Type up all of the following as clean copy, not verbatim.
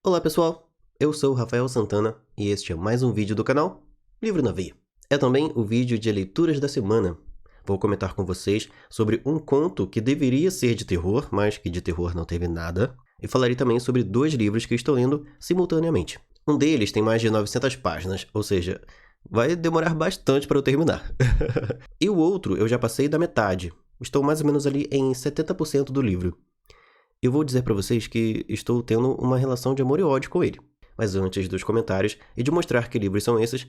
Olá pessoal, eu sou o Rafael Santana e este é mais um vídeo do canal Livro na Veia. É também o vídeo de leituras da semana. Vou comentar com vocês sobre um conto que deveria ser de terror, mas que de terror não teve nada. E falarei também sobre dois livros que estou lendo simultaneamente. Um deles tem mais de 900 páginas, ou seja, vai demorar bastante para eu terminar. E o outro eu já passei da metade. Estou mais ou menos ali em 70% do livro. Eu vou dizer para vocês que estou tendo uma relação de amor e ódio com ele. Mas antes dos comentários e de mostrar que livros são esses,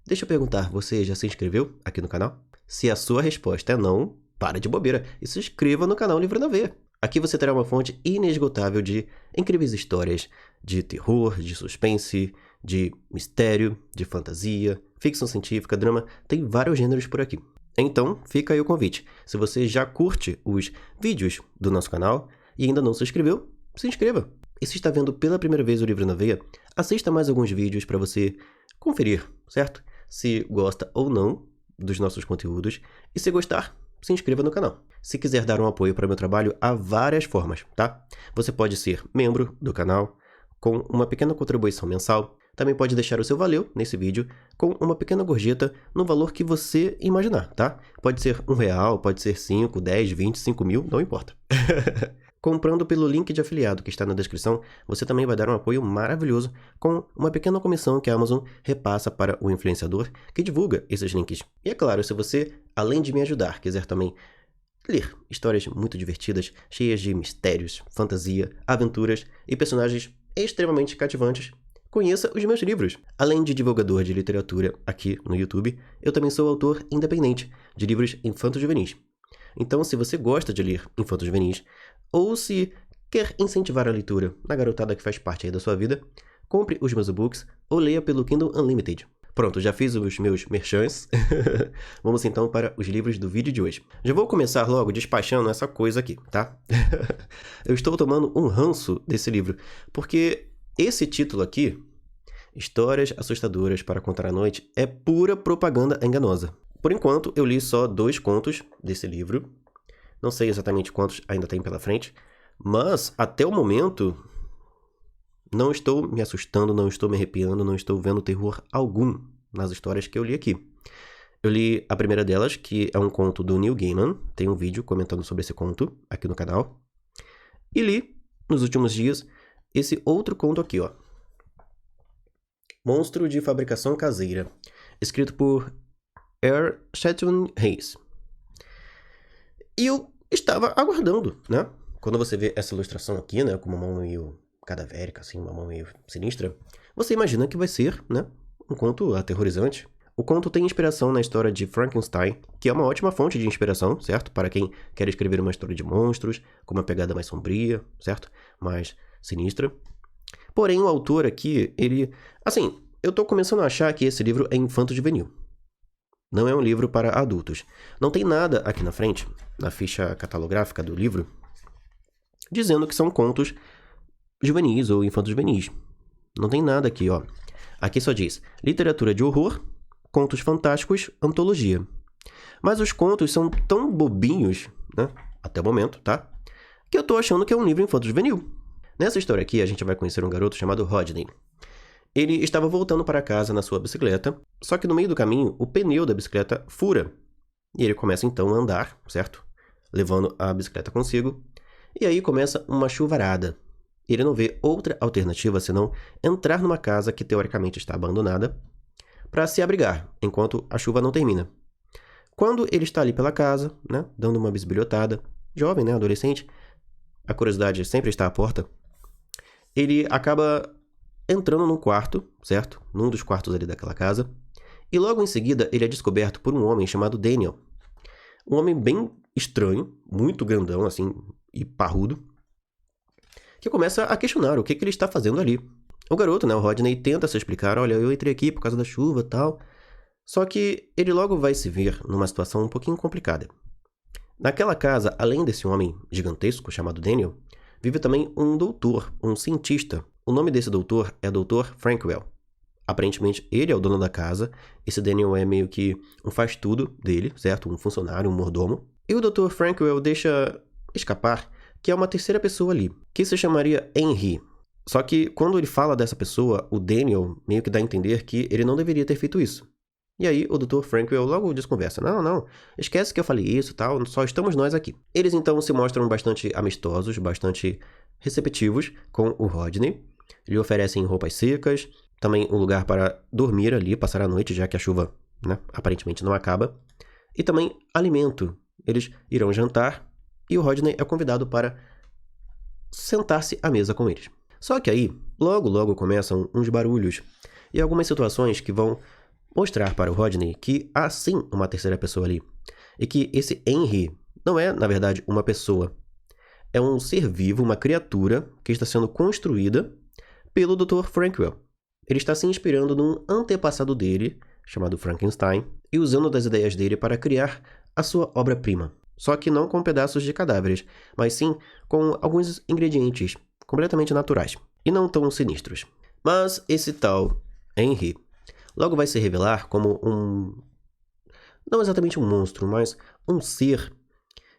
deixa eu perguntar, você já se inscreveu aqui no canal? Se a sua resposta é não, para de bobeira e se inscreva no canal Livro na Veia. Aqui você terá uma fonte inesgotável de incríveis histórias de terror, de suspense, de mistério, de fantasia, ficção científica, drama, tem vários gêneros por aqui. Então, fica aí o convite. Se você já curte os vídeos do nosso canal e ainda não se inscreveu, se inscreva. E se está vendo pela primeira vez o Livro na Veia, assista mais alguns vídeos para você conferir, certo? Se gosta ou não dos nossos conteúdos. E se gostar, se inscreva no canal. Se quiser dar um apoio para o meu trabalho, há várias formas, tá? Você pode ser membro do canal com uma pequena contribuição mensal. Também pode deixar o seu valeu nesse vídeo com uma pequena gorjeta no valor que você imaginar, tá? Pode ser R$1, pode ser 5, 10, 20, 5 mil, não importa. Comprando pelo link de afiliado que está na descrição, você também vai dar um apoio maravilhoso com uma pequena comissão que a Amazon repassa para o influenciador que divulga esses links. E é claro, se você, além de me ajudar, quiser também ler histórias muito divertidas, cheias de mistérios, fantasia, aventuras e personagens extremamente cativantes, conheça os meus livros. Além de divulgador de literatura aqui no YouTube, eu também sou autor independente de livros infanto-juvenis. Então, se você gosta de ler infanto-juvenis, ou se quer incentivar a leitura na garotada que faz parte aí da sua vida, compre os meus e-books ou leia pelo Kindle Unlimited. Pronto, já fiz os meus merchans. Vamos então para os livros do vídeo de hoje. Já vou começar logo despachando essa coisa aqui, tá? Eu estou tomando um ranço desse livro, porque esse título aqui, Histórias Assustadoras para Contar à Noite, é pura propaganda enganosa. Por enquanto, eu li só 2 contos desse livro. Não sei exatamente quantos ainda tem pela frente, mas até o momento não estou me assustando, não estou me arrepiando, não estou vendo terror algum nas histórias que eu li aqui. Eu li a primeira delas, que é um conto do Neil Gaiman, tem um vídeo comentando sobre esse conto aqui no canal. E li, nos últimos dias, esse outro conto aqui, ó. Monstro de Fabricação Caseira, escrito por R. Chatwin Hayes. E eu estava aguardando, né? Quando você vê essa ilustração aqui, né? Com uma mão meio cadavérica, assim, uma mão meio sinistra, você imagina que vai ser, né? Um conto aterrorizante. O conto tem inspiração na história de Frankenstein, que é uma ótima fonte de inspiração, certo? Para quem quer escrever uma história de monstros, com uma pegada mais sombria, certo? Mais sinistra. Porém, o autor aqui, ele... Assim, eu tô começando a achar que esse livro é infanto-juvenil. Não é um livro para adultos. Não tem nada aqui na frente, na ficha catalográfica do livro, dizendo que são contos juvenis ou infanto-juvenis. Não tem nada aqui, ó. Aqui só diz literatura de horror, contos fantásticos, antologia. Mas os contos são tão bobinhos, né, até o momento, tá? Que eu tô achando que é um livro infanto-juvenil. Nessa história aqui, a gente vai conhecer um garoto chamado Rodney. Ele estava voltando para casa na sua bicicleta, só que no meio do caminho, o pneu da bicicleta fura. E ele começa então a andar, certo? Levando a bicicleta consigo. E aí começa uma chuvarada. Ele não vê outra alternativa senão entrar numa casa que teoricamente está abandonada para se abrigar, enquanto a chuva não termina. Quando ele está ali pela casa, né, dando uma bisbilhotada, jovem, né, adolescente, a curiosidade sempre está à porta, ele acaba entrando num quarto, certo? Num dos quartos ali daquela casa. E logo em seguida, ele é descoberto por um homem chamado Daniel. Um homem bem estranho, muito grandão, assim, e parrudo, que começa a questionar o que ele está fazendo ali. O garoto, né, o Rodney, tenta se explicar, olha, eu entrei aqui por causa da chuva e tal. Só que ele logo vai se ver numa situação um pouquinho complicada. Naquela casa, além desse homem gigantesco chamado Daniel, vive também um doutor, um cientista. O nome desse doutor é Dr. Frankwell. Aparentemente, ele é o dono da casa. Esse Daniel é meio que um faz-tudo dele, certo? Um funcionário, um mordomo. E o Dr. Frankwell deixa escapar que é uma terceira pessoa ali, que se chamaria Henry. Só que quando ele fala dessa pessoa, o Daniel meio que dá a entender que ele não deveria ter feito isso. E aí o Dr. Frankwell logo desconversa. Não, esquece que eu falei isso e tal, só estamos nós aqui. Eles então se mostram bastante amistosos, bastante receptivos com o Rodney. Lhe oferecem roupas secas, também um lugar para dormir ali, passar a noite, já que a chuva, né, aparentemente não acaba. E também alimento. Eles irão jantar e o Rodney é convidado para sentar-se à mesa com eles. Só que aí, logo começam uns barulhos e algumas situações que vão mostrar para o Rodney que há sim uma terceira pessoa ali. E que esse Henry não é, na verdade, uma pessoa. É um ser vivo, uma criatura que está sendo construída pelo Dr. Frankwell. Ele está se inspirando num antepassado dele, chamado Frankenstein, e usando das ideias dele para criar a sua obra-prima. Só que não com pedaços de cadáveres, mas sim com alguns ingredientes completamente naturais e não tão sinistros. Mas esse tal Henry logo vai se revelar como não exatamente um monstro, mas um ser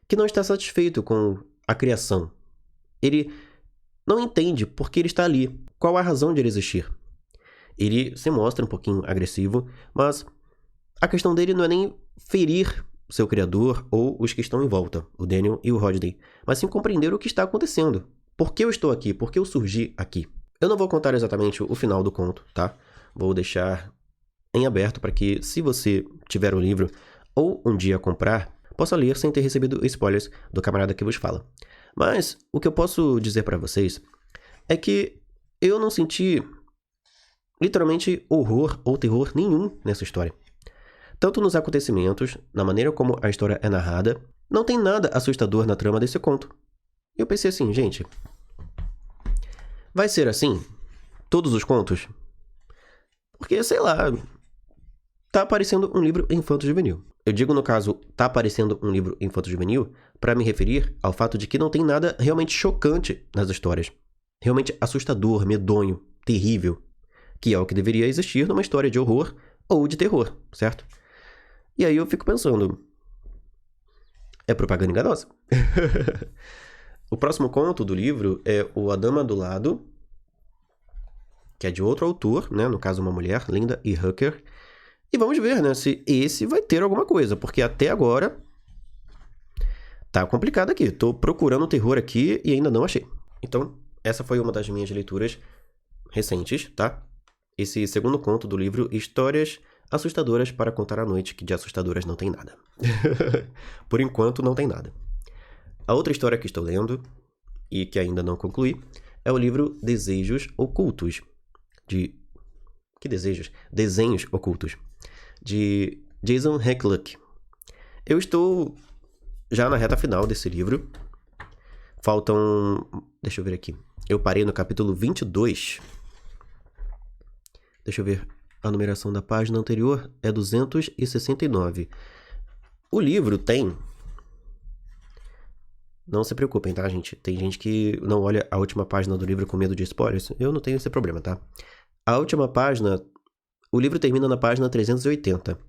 que não está satisfeito com a criação. Ele não entende por que ele está ali, qual a razão de ele existir. Ele se mostra um pouquinho agressivo, mas a questão dele não é nem ferir seu criador ou os que estão em volta, o Daniel e o Rodney, mas sim compreender o que está acontecendo. Por que eu estou aqui? Por que eu surgi aqui? Eu não vou contar exatamente o final do conto, tá? Vou deixar em aberto para que, se você tiver o livro ou um dia comprar, possa ler sem ter recebido spoilers do camarada que vos fala. Mas o que eu posso dizer para vocês é que eu não senti literalmente horror ou terror nenhum nessa história. Tanto nos acontecimentos, na maneira como a história é narrada, não tem nada assustador na trama desse conto. Eu pensei assim, gente, vai ser assim? Todos os contos? Porque, sei lá, tá aparecendo um livro infanto-juvenil. Eu digo, no caso, tá aparecendo um livro infanto-juvenil para me referir ao fato de que não tem nada realmente chocante nas histórias. Realmente assustador, medonho, terrível. Que é o que deveria existir numa história de horror ou de terror, certo? E aí eu fico pensando, é propaganda enganosa? O próximo conto do livro é O A Dama do Lado, que é de outro autor, né? No caso uma mulher, Linda E. Hooker. E vamos ver, né, se esse vai ter alguma coisa, porque até agora tá complicado aqui. Tô procurando terror aqui e ainda não achei. Então, essa foi uma das minhas leituras recentes, tá? Esse segundo conto do livro Histórias Assustadoras para Contar à Noite, que de assustadoras não tem nada. Por enquanto, não tem nada. A outra história que estou lendo, e que ainda não concluí, é o livro Desejos Ocultos, Que desejos? Desenhos Ocultos, de Jason Hackluck. Eu estou já na reta final desse livro. Faltam... Deixa eu ver aqui. Eu parei no capítulo 22. Deixa eu ver. A numeração da página anterior é 269. O livro tem... Não se preocupem, tá, gente? Tem gente que não olha a última página do livro com medo de spoilers. Eu não tenho esse problema, tá? A última página... O livro termina na página 380.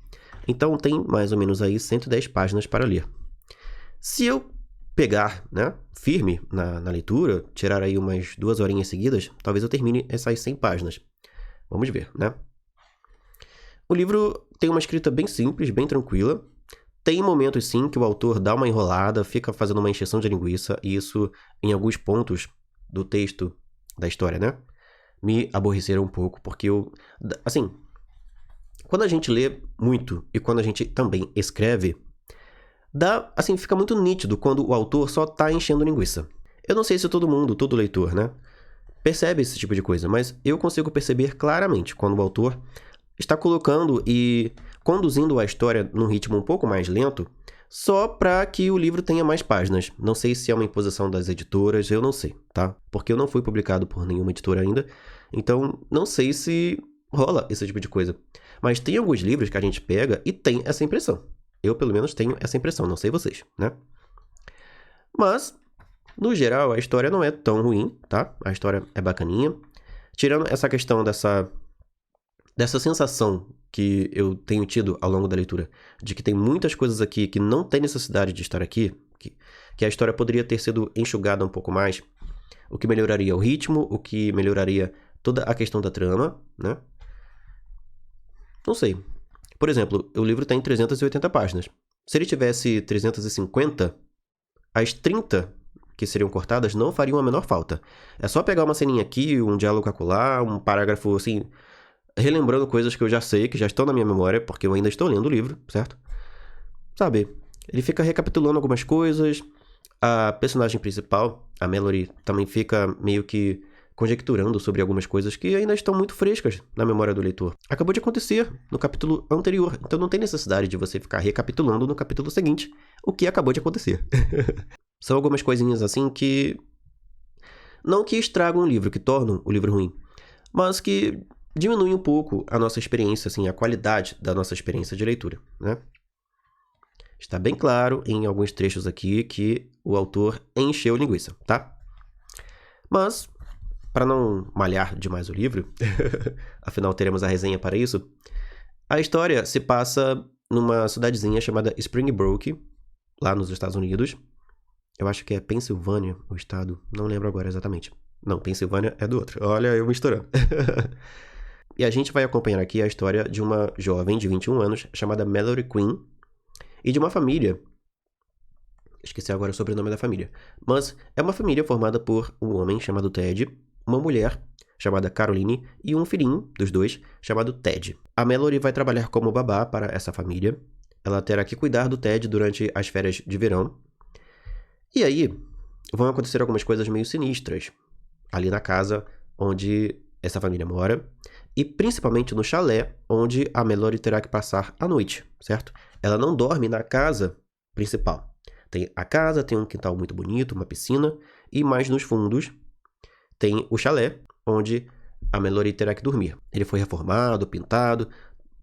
Então tem mais ou menos aí 110 páginas para ler. Se eu pegar, né, firme na leitura, tirar aí umas 2 horinhas seguidas, talvez eu termine essas 100 páginas. Vamos ver, né? O livro tem uma escrita bem simples, bem tranquila. Tem momentos, sim, que o autor dá uma enrolada, fica fazendo uma encheção de linguiça, e isso, em alguns pontos do texto da história, né, me aborreceram um pouco, porque eu... Assim, quando a gente lê muito e quando a gente também escreve, fica muito nítido quando o autor só tá enchendo linguiça. Eu não sei se todo mundo, todo leitor, né, percebe esse tipo de coisa, mas eu consigo perceber claramente quando o autor está colocando e conduzindo a história num ritmo um pouco mais lento, só para que o livro tenha mais páginas. Não sei se é uma imposição das editoras, eu não sei, tá? Porque eu não fui publicado por nenhuma editora ainda, então não sei se rola esse tipo de coisa. Mas tem alguns livros que a gente pega e tem essa impressão. Eu, pelo menos, tenho essa impressão, não sei vocês, né? Mas, no geral, a história não é tão ruim, tá? A história é bacaninha. Tirando essa questão dessa sensação que eu tenho tido ao longo da leitura, de que tem muitas coisas aqui que não tem necessidade de estar aqui, que a história poderia ter sido enxugada um pouco mais, o que melhoraria o ritmo, o que melhoraria toda a questão da trama, né? Não sei. Por exemplo, o livro tem 380 páginas. Se ele tivesse 350, as 30 que seriam cortadas não fariam a menor falta. É só pegar uma ceninha aqui, um diálogo acolá, um parágrafo assim, relembrando coisas que eu já sei, que já estão na minha memória, porque eu ainda estou lendo o livro, certo? Sabe, ele fica recapitulando algumas coisas, a personagem principal, a Mallory, também fica meio que conjecturando sobre algumas coisas que ainda estão muito frescas na memória do leitor. Acabou de acontecer no capítulo anterior, então não tem necessidade de você ficar recapitulando no capítulo seguinte o que acabou de acontecer. São algumas coisinhas assim que... não que estragam o livro, que tornam o livro ruim, mas que diminuem um pouco a nossa experiência, assim, a qualidade da nossa experiência de leitura, né? Está bem claro em alguns trechos aqui que o autor encheu linguiça, tá? Mas, para não malhar demais o livro, afinal teremos a resenha para isso, a história se passa numa cidadezinha chamada Springbrook, lá nos Estados Unidos. Eu acho que é Pensilvânia, o estado, não lembro agora exatamente. Não, Pensilvânia é do outro. Olha, eu misturando. E a gente vai acompanhar aqui a história de uma jovem de 21 anos chamada Mallory Quinn e de uma família. Esqueci agora o sobrenome da família. Mas é uma família formada por um homem chamado Ted, uma mulher chamada Caroline e um filhinho dos dois chamado Ted. A Mallory vai trabalhar como babá para essa família. Ela terá que cuidar do Ted durante as férias de verão. E aí vão acontecer algumas coisas meio sinistras ali na casa onde essa família mora e principalmente no chalé onde a Mallory terá que passar a noite, certo? Ela não dorme na casa principal. Tem a casa, tem um quintal muito bonito, uma piscina e mais nos fundos tem o chalé onde a Mallory terá que dormir. Ele foi reformado, pintado,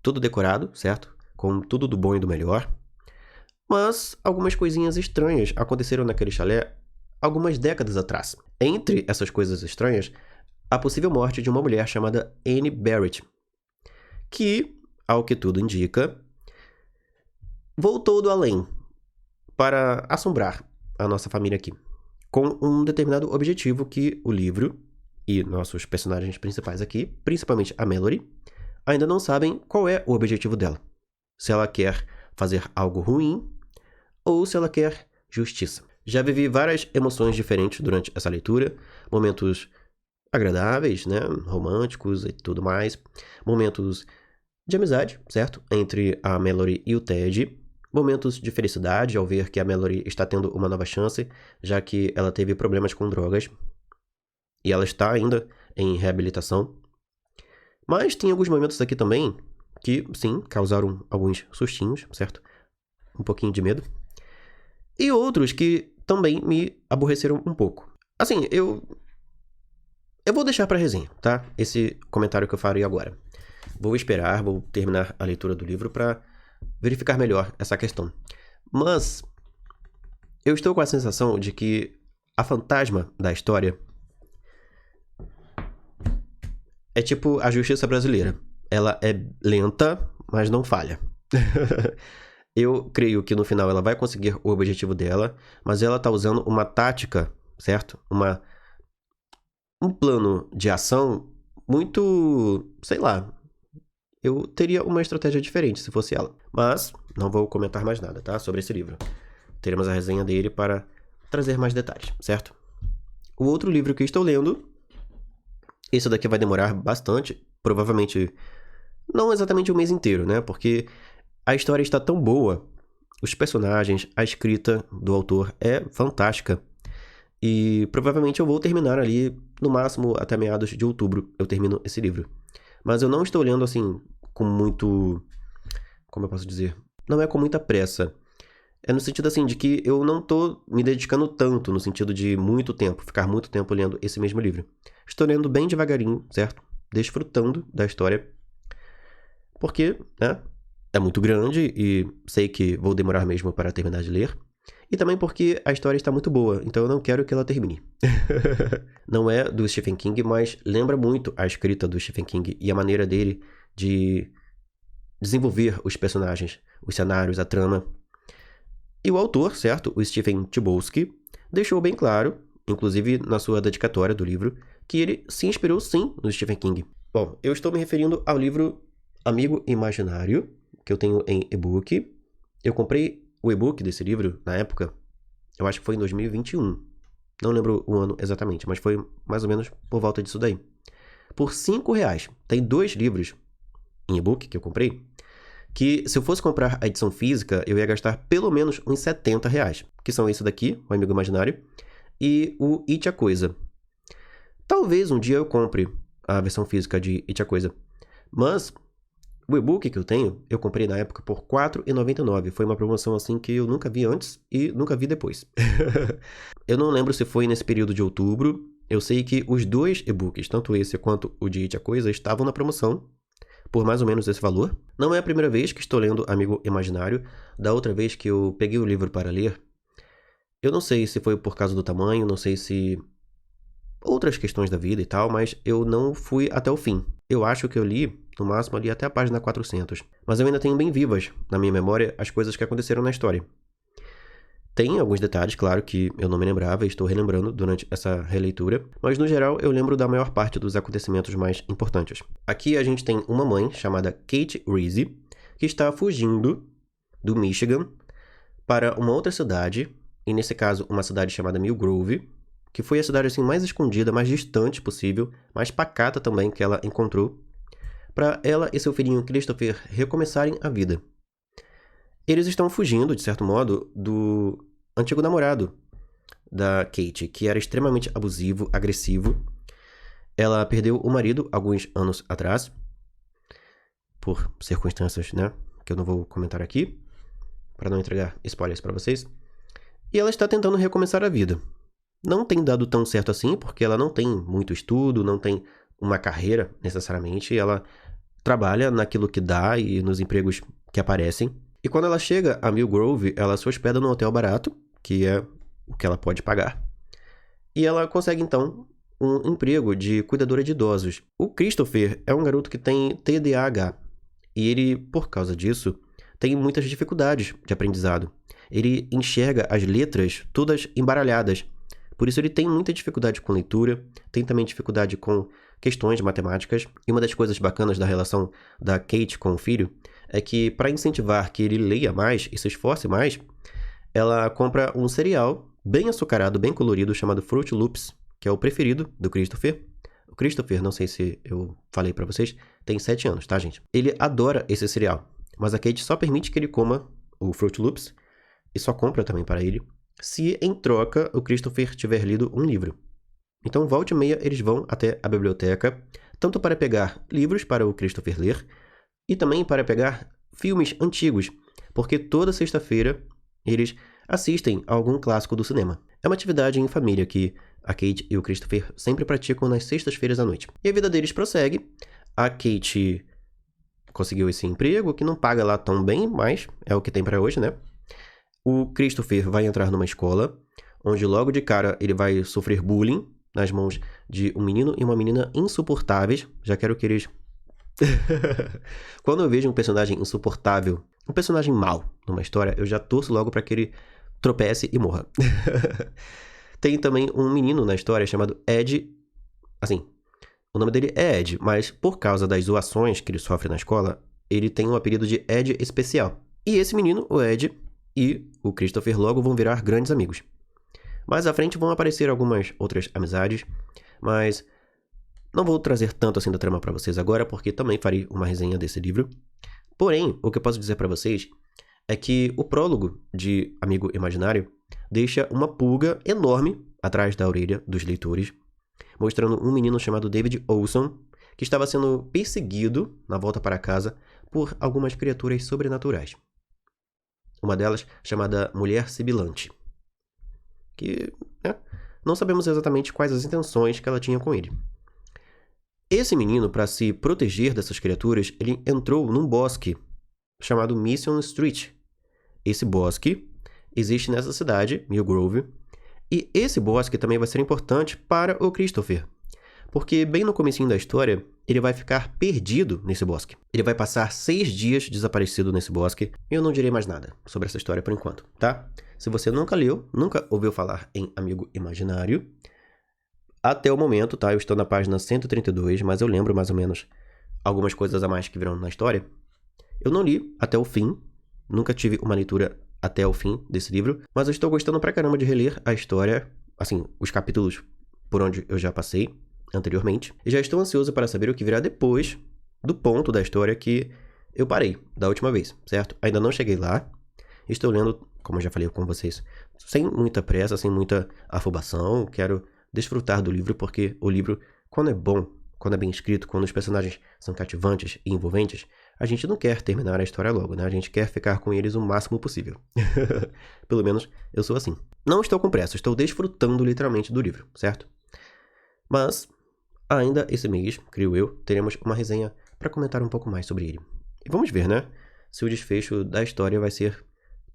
tudo decorado, certo? Com tudo do bom e do melhor. Mas algumas coisinhas estranhas aconteceram naquele chalé algumas décadas atrás. Entre essas coisas estranhas, a possível morte de uma mulher chamada Anne Barrett, que, ao que tudo indica, voltou do além para assombrar a nossa família aqui, com um determinado objetivo que o livro e nossos personagens principais aqui, principalmente a Mallory, ainda não sabem qual é o objetivo dela. Se ela quer fazer algo ruim ou se ela quer justiça. Já vivi várias emoções diferentes durante essa leitura, momentos agradáveis, né, românticos e tudo mais, momentos de amizade, certo, entre a Mallory e o Ted, momentos de felicidade ao ver que a Mallory está tendo uma nova chance, já que ela teve problemas com drogas e ela está ainda em reabilitação. Mas tem alguns momentos aqui também que, sim, causaram alguns sustinhos, certo? Um pouquinho de medo. E outros que também me aborreceram um pouco. Assim, eu vou deixar para resenha, tá? Esse comentário que eu farei agora. Vou esperar, vou terminar a leitura do livro para verificar melhor essa questão. Mas eu estou com a sensação de que a fantasma da história é tipo a justiça brasileira. Ela é lenta, mas não falha. Eu creio que no final ela vai conseguir o objetivo dela, mas ela tá usando uma tática, certo? Um plano de ação muito, sei lá. Eu teria uma estratégia diferente se fosse ela. Mas não vou comentar mais nada, tá? Sobre esse livro. Teremos a resenha dele para trazer mais detalhes, certo? O outro livro que estou lendo, esse daqui vai demorar bastante, provavelmente não exatamente um mês inteiro, né? Porque a história está tão boa, os personagens, a escrita do autor é fantástica. E provavelmente eu vou terminar ali, no máximo até meados de outubro, eu termino esse livro. Mas eu não estou lendo assim, com muito... como eu posso dizer? Não é com muita pressa. É no sentido assim, de que eu não estou me dedicando tanto, no sentido de muito tempo, ficar muito tempo lendo esse mesmo livro. Estou lendo bem devagarinho, certo? Desfrutando da história. Porque, né? É muito grande e sei que vou demorar mesmo para terminar de ler. E também porque a história está muito boa, então eu não quero que ela termine. Não é do Stephen King, mas lembra muito a escrita do Stephen King e a maneira dele de desenvolver os personagens, os cenários, a trama. E o autor, certo, o Stephen Chbosky, deixou bem claro inclusive na sua dedicatória do livro, que ele se inspirou sim no Stephen King. Bom, eu estou me referindo ao livro Amigo Imaginário, que eu tenho em e-book. Eu comprei o e-book desse livro na época, eu acho que foi em 2021. Não lembro o ano exatamente, mas foi mais ou menos por volta disso daí. Por R$5. Tem 2 livros em e-book que eu comprei, que se eu fosse comprar a edição física, eu ia gastar pelo menos uns R$70, que são esse daqui, o Amigo Imaginário, e o It a Coisa. Talvez um dia eu compre a versão física de It a Coisa, mas o e-book que eu tenho, eu comprei na época por R$4,99. Foi uma promoção assim que eu nunca vi antes e nunca vi depois. Eu não lembro se foi nesse período de outubro. Eu sei que os 2 e-books, tanto esse quanto o de It a Coisa, estavam na promoção por mais ou menos esse valor. Não é a primeira vez que estou lendo Amigo Imaginário. Da outra vez que eu peguei o livro para ler, eu não sei se foi por causa do tamanho, não sei se outras questões da vida e tal, mas eu não fui até o fim. Eu acho que eu li, no máximo, ali até a página 400. Mas eu ainda tenho bem vivas na minha memória as coisas que aconteceram na história. Tem alguns detalhes, claro, que eu não me lembrava e estou relembrando durante essa releitura, mas no geral eu lembro da maior parte dos acontecimentos mais importantes. Aqui a gente tem uma mãe chamada Kate Reese, que está fugindo do Michigan para uma outra cidade, e nesse caso uma cidade chamada Mill Grove, que foi a cidade assim mais escondida, mais distante possível, mais pacata também que ela encontrou, para ela e seu filhinho Christopher recomeçarem a vida. Eles estão fugindo, de certo modo, do antigo namorado da Kate, que era extremamente abusivo, agressivo. Ela perdeu o marido alguns anos atrás, por circunstâncias, né, que eu não vou comentar aqui, para não entregar spoilers para vocês. E ela está tentando recomeçar a vida. Não tem dado tão certo assim, porque ela não tem muito estudo, não tem uma carreira necessariamente. Ela trabalha naquilo que dá e nos empregos que aparecem. E quando ela chega a Mill Grove, ela se hospeda num hotel barato, que é o que ela pode pagar. E ela consegue, então, um emprego de cuidadora de idosos. O Christopher é um garoto que tem TDAH. E ele, por causa disso, tem muitas dificuldades de aprendizado. Ele enxerga as letras todas embaralhadas. Por isso ele tem muita dificuldade com leitura, tem também dificuldade com questões matemáticas. E uma das coisas bacanas da relação da Kate com o filho é que, para incentivar que ele leia mais e se esforce mais, ela compra um cereal bem açucarado, bem colorido, chamado Fruit Loops, que é o preferido do Christopher. O Christopher, não sei se eu falei pra vocês, tem 7 anos, tá, gente? Ele adora esse cereal, mas a Kate só permite que ele coma o Fruit Loops e só compra também para ele se, em troca, o Christopher tiver lido um livro. Então, volta e meia, eles vão até a biblioteca, tanto para pegar livros para o Christopher ler, e também para pegar filmes antigos, porque toda sexta-feira eles assistem a algum clássico do cinema. É uma atividade em família que a Kate e o Christopher sempre praticam nas sextas-feiras à noite. E a vida deles prossegue. A Kate conseguiu esse emprego, que não paga lá tão bem, mas é o que tem para hoje, né? O Christopher vai entrar numa escola, onde logo de cara ele vai sofrer bullying nas mãos de um menino e uma menina insuportáveis. Já quero que eles... Quando eu vejo um personagem insuportável, um personagem mau numa história, eu já torço logo para que ele tropece e morra. Tem também um menino na história chamado Ed. Assim, o nome dele é Ed, mas por causa das zoações que ele sofre na escola, ele tem um apelido de Ed Especial. E esse menino, o Ed, e o Christopher logo vão virar grandes amigos. Mais à frente vão aparecer algumas outras amizades, mas não vou trazer tanto assim da trama para vocês agora, porque também farei uma resenha desse livro. Porém, o que eu posso dizer para vocês é que o prólogo de Amigo Imaginário deixa uma pulga enorme atrás da orelha dos leitores, mostrando um menino chamado David Olson, que estava sendo perseguido na volta para casa por algumas criaturas sobrenaturais. Uma delas chamada Mulher Sibilante, que não sabemos exatamente quais as intenções que ela tinha com ele. Esse menino, para se proteger dessas criaturas, ele entrou num bosque chamado Mission Street. Esse bosque existe nessa cidade, Mill Grove, e esse bosque também vai ser importante para o Christopher, Porque bem no comecinho da história, ele vai ficar perdido nesse bosque. Ele vai passar 6 dias desaparecido nesse bosque, e eu não direi mais nada sobre essa história por enquanto, tá? Se você nunca leu, nunca ouviu falar em Amigo Imaginário, até o momento, tá? Eu estou na página 132, mas eu lembro mais ou menos algumas coisas a mais que virão na história. Eu não li até o fim, nunca tive uma leitura até o fim desse livro, mas eu estou gostando pra caramba de reler a história, assim, os capítulos por onde eu já passei anteriormente, e já estou ansioso para saber o que virá depois do ponto da história que eu parei da última vez, certo? Ainda não cheguei lá, estou lendo, como eu já falei com vocês, sem muita pressa, sem muita afobação, quero desfrutar do livro, porque o livro, quando é bom, quando é bem escrito, quando os personagens são cativantes e envolventes, a gente não quer terminar a história logo, né? A gente quer ficar com eles o máximo possível. Pelo menos eu sou assim. Não estou com pressa, estou desfrutando literalmente do livro, certo? Mas, ainda esse mês, creio eu, teremos uma resenha para comentar um pouco mais sobre ele. E vamos ver, né? Se o desfecho da história vai ser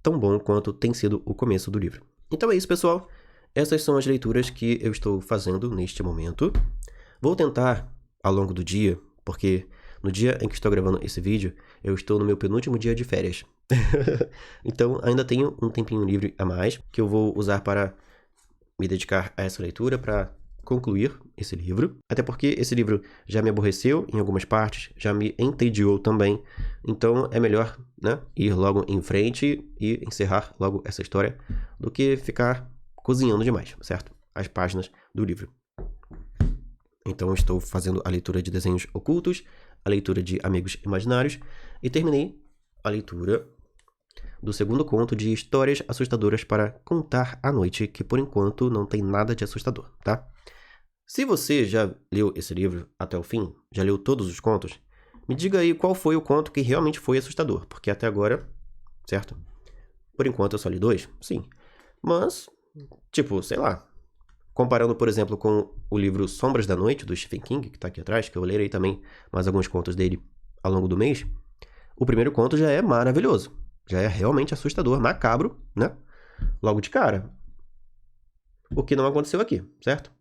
tão bom quanto tem sido o começo do livro. Então é isso, pessoal. Essas são as leituras que eu estou fazendo neste momento. Vou tentar, ao longo do dia, porque no dia em que estou gravando esse vídeo, eu estou no meu penúltimo dia de férias. Então, ainda tenho um tempinho livre a mais, que eu vou usar para me dedicar a essa leitura, para concluir esse livro. Até porque esse livro já me aborreceu em algumas partes, já me entediou também. Então, é melhor, né, ir logo em frente e encerrar logo essa história, do que ficar cozinhando demais, certo? As páginas do livro. Então, estou fazendo a leitura de Desenhos Ocultos, a leitura de Amigos Imaginários, e terminei a leitura do segundo conto de Histórias Assustadoras para Contar à Noite, que por enquanto não tem nada de assustador, tá? Se você já leu esse livro até o fim, já leu todos os contos, me diga aí qual foi o conto que realmente foi assustador, porque até agora, certo? Por enquanto eu só li 2, sim. Mas, tipo, sei lá, comparando, por exemplo, com o livro Sombras da Noite, do Stephen King, que está aqui atrás, que eu lerei também mais alguns contos dele ao longo do mês, o primeiro conto já é maravilhoso. Já é realmente assustador, macabro, né? Logo de cara. O que não aconteceu aqui, certo?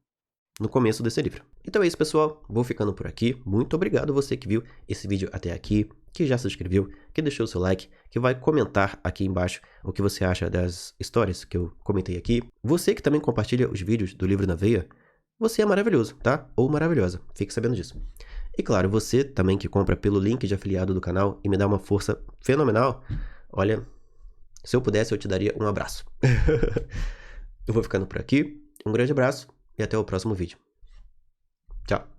No começo desse livro. Então é isso, pessoal. Vou ficando por aqui. Muito obrigado você que viu esse vídeo até aqui, que já se inscreveu, que deixou o seu like, que vai comentar aqui embaixo o que você acha das histórias que eu comentei aqui. Você que também compartilha os vídeos do Livro na Veia, você é maravilhoso, tá? Ou maravilhosa. Fique sabendo disso. E claro, você também que compra pelo link de afiliado do canal e me dá uma força fenomenal, olha, se eu pudesse eu te daria um abraço. Eu vou ficando por aqui. Um grande abraço e até o próximo vídeo. Tchau!